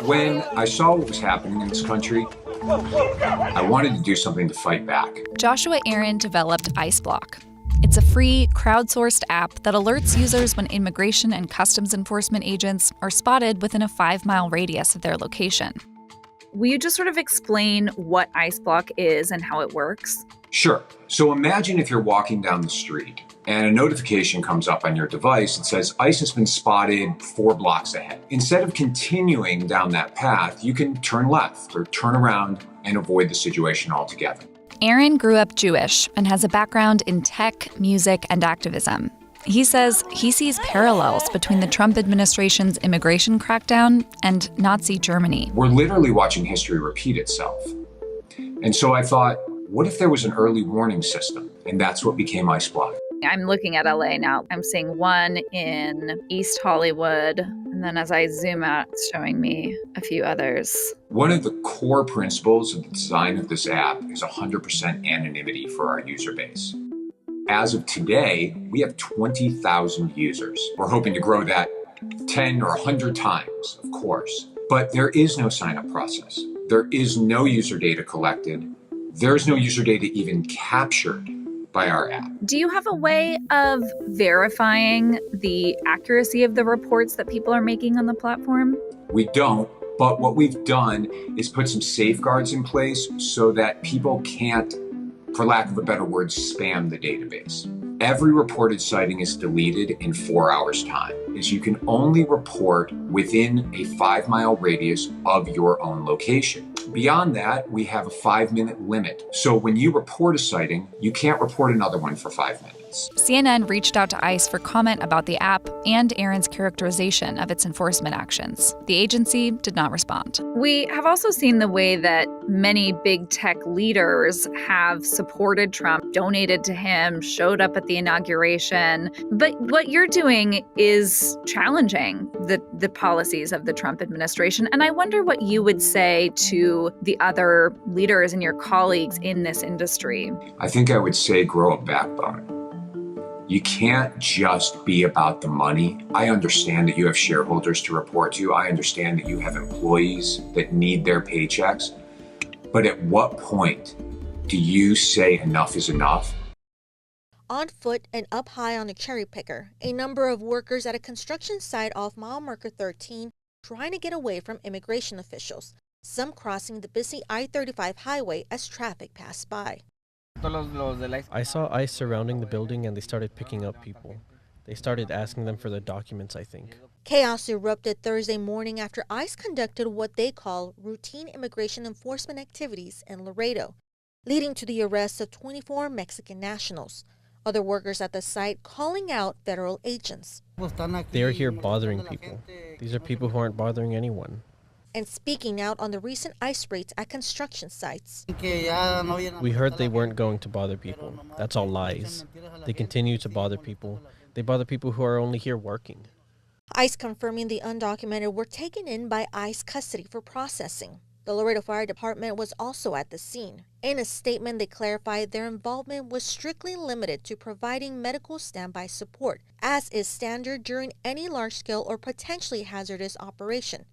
When I saw what was happening in this country, I wanted to do something to fight back. Joshua Aaron developed ICEBlock. It's a free, crowdsourced app that alerts users when immigration and customs enforcement agents are spotted within a 5-mile radius of their location. Will you just sort of explain what ICEBlock is and how it works? Sure. So imagine if you're walking down the street and a notification comes up on your device that says ICE has been spotted 4 blocks ahead. Instead of continuing down that path, you can turn left or turn around and avoid the situation altogether. Aaron grew up Jewish and has a background in tech, music, and activism. He says he sees parallels between the Trump administration's immigration crackdown and Nazi Germany. We're literally watching history repeat itself. And so I thought, what if there was an early warning system? And that's what became ICEBlock. I'm looking at LA now. I'm seeing one in East Hollywood. And then as I zoom out, it's showing me a few others. One of the core principles of the design of this app is 100% anonymity for our user base. As of today, we have 20,000 users. We're hoping to grow that 10 or 100 times, of course. But there is no sign-up process. There is no user data collected. There's no user data even captured by our app. Do you have a way of verifying the accuracy of the reports that people are making on the platform? We don't, but what we've done is put some safeguards in place so that people can't, for lack of a better word, spam the database. Every reported sighting is deleted in 4 hours' time, as you can only report within a 5-mile radius of your own location. Beyond that, we have a 5-minute limit. So when you report a sighting, you can't report another one for 5 minutes. CNN reached out to ICE for comment about the app and Aaron's characterization of its enforcement actions. The agency did not respond. We have also seen the way that many big tech leaders have supported Trump, donated to him, showed up at the inauguration. But what you're doing is challenging the policies of the Trump administration. And I wonder what you would say to the other leaders and your colleagues in this industry. I think I would say grow a backbone. You can't just be about the money. I understand that you have shareholders to report to. I understand that you have employees that need their paychecks. But at what point do you say enough is enough? On foot and up high on a cherry picker, a number of workers at a construction site off mile marker 13 trying to get away from immigration officials, some crossing the busy I-35 highway as traffic passed by. I saw ICE surrounding the building and they started picking up people. They started asking them for their documents, I think. Chaos erupted Thursday morning after ICE conducted what they call routine immigration enforcement activities in Laredo, leading to the arrest of 24 Mexican nationals. Other workers at the site calling out federal agents. They are here bothering people. These are people who aren't bothering anyone. And speaking out on the recent ICE raids at construction sites. We heard they weren't going to bother people. That's all lies. They continue to bother people. They bother people who are only here working. ICE confirming the undocumented were taken in by ICE custody for processing. The Laredo Fire Department was also at the scene. In a statement, they clarified their involvement was strictly limited to providing medical standby support, as is standard during any large-scale or potentially hazardous operation.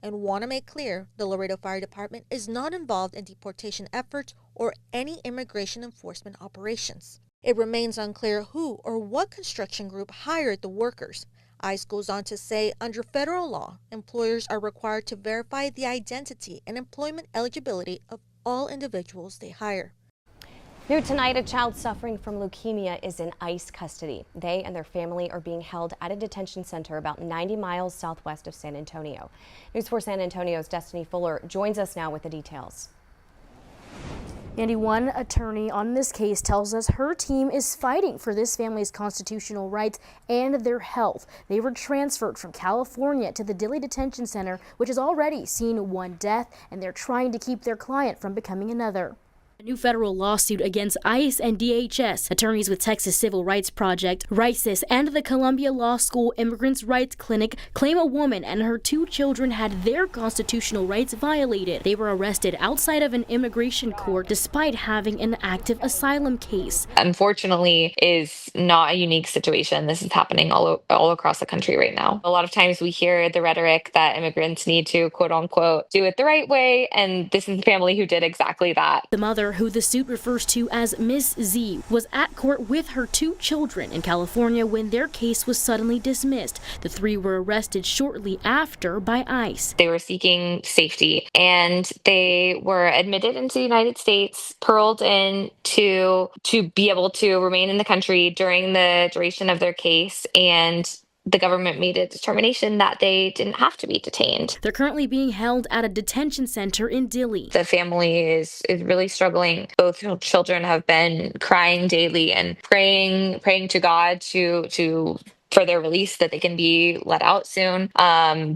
And want to make clear, the Laredo Fire Department is not involved in deportation efforts or any immigration enforcement operations. It remains unclear who or what construction group hired the workers. ICE goes on to say, under federal law, employers are required to verify the identity and employment eligibility of all individuals they hire. New tonight, a child suffering from leukemia is in ICE custody. They and their family are being held at a detention center about 90 miles southwest of San Antonio. News 4 San Antonio's Destiny Fuller joins us now with the details. Andy, one attorney on this case tells us her team is fighting for this family's constitutional rights and their health. They were transferred from California to the Dilley Detention Center, which has already seen one death, and they're trying to keep their client from becoming another. A new federal lawsuit against ICE and DHS, attorneys with Texas Civil Rights Project, RISIS, and the Columbia Law School Immigrants' Rights Clinic claim a woman and her 2 children had their constitutional rights violated. They were arrested outside of an immigration court despite having an active asylum case. Unfortunately, is not a unique situation. This is happening all across the country right now. A lot of times we hear the rhetoric that immigrants need to, quote unquote, do it the right way, and this is the family who did exactly that. The mother, who the suit refers to as Miss Z, was at court with her 2 children in California when their case was suddenly dismissed. The 3 were arrested shortly after by ICE. They were seeking safety, and they were admitted into the United States, paroled in to be able to remain in the country during the duration of their case, and the government made a determination that they didn't have to be detained. They're currently being held at a detention center in Dilley. The family is really struggling. Both children have been crying daily and praying to God for their release, that they can be let out soon.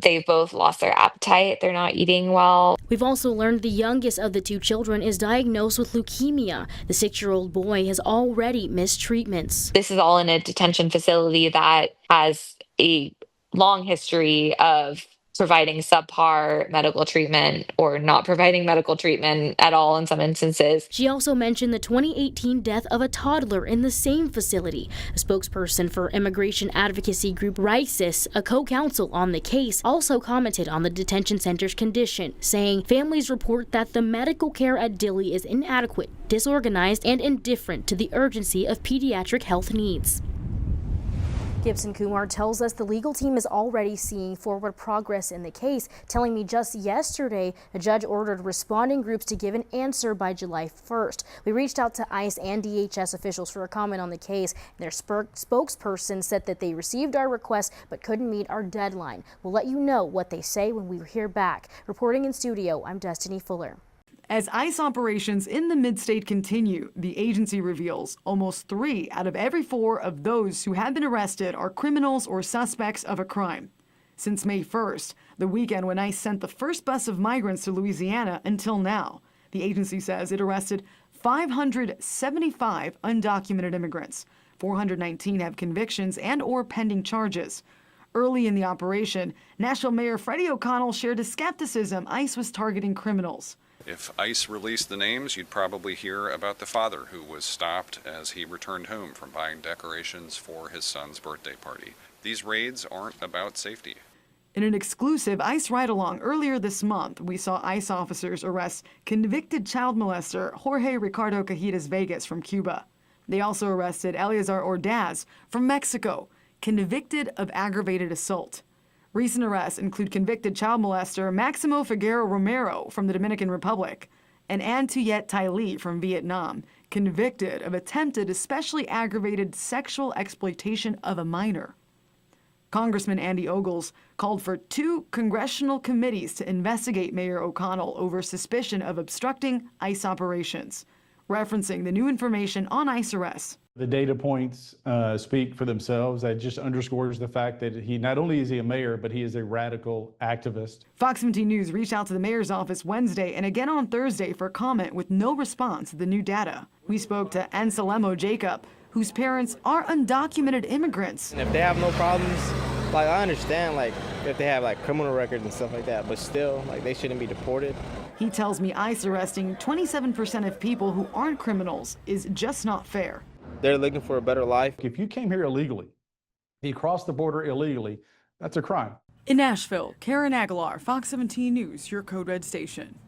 They've both lost their appetite. They're not eating well. We've also learned the youngest of the 2 children is diagnosed with leukemia. The 6-year-old boy has already missed treatments. This is all in a detention facility that has a long history of providing subpar medical treatment or not providing medical treatment at all in some instances. She also mentioned the 2018 death of a toddler in the same facility. A spokesperson for immigration advocacy group RISIS, a co-counsel on the case, also commented on the detention center's condition, saying families report that the medical care at Dilley is inadequate, disorganized, and indifferent to the urgency of pediatric health needs. Gibson Kumar tells us the legal team is already seeing forward progress in the case, telling me just yesterday a judge ordered responding groups to give an answer by July 1st. We reached out to ICE and DHS officials for a comment on the case. Their spokesperson said that they received our request but couldn't meet our deadline. We'll let you know what they say when we hear back. Reporting in studio, I'm Destiny Fuller. As ICE operations in the mid-state continue, the agency reveals almost 3 out of every 4 of those who have been arrested are criminals or suspects of a crime. Since May 1st, the weekend when ICE sent the first bus of migrants to Louisiana, until now, the agency says it arrested 575 undocumented immigrants. 419 have convictions and or pending charges. Early in the operation, Nashville Mayor Freddie O'Connell shared his skepticism ICE was targeting criminals. If ICE released the names, you'd probably hear about the father who was stopped as he returned home from buying decorations for his son's birthday party. These raids aren't about safety. In an exclusive ICE ride-along earlier this month, we saw ICE officers arrest convicted child molester Jorge Ricardo Cajitas Vegas from Cuba. They also arrested Eleazar Ordaz from Mexico, convicted of aggravated assault. Recent arrests include convicted child molester Maximo Figueroa Romero from the Dominican Republic and Antuyet Tai Lee from Vietnam, convicted of attempted especially aggravated sexual exploitation of a minor. Congressman Andy Ogles called for 2 congressional committees to investigate Mayor O'Connell over suspicion of obstructing ICE operations, referencing the new information on ICE arrests. The data points speak for themselves. That just underscores the fact that he not only is he a mayor, but he is a radical activist. Fox 17 News reached out to the mayor's office Wednesday and again on Thursday for comment with no response to the new data. We spoke to Anselmo Jacob, whose parents are undocumented immigrants. And if they have no problems, like I understand, like if they have like criminal records and stuff like that, but still, like they shouldn't be deported. He tells me ICE arresting 27% of people who aren't criminals is just not fair. They're looking for a better life. If you came here illegally, if you crossed the border illegally, that's a crime. In Nashville, Karen Aguilar, Fox 17 News, your Code Red station.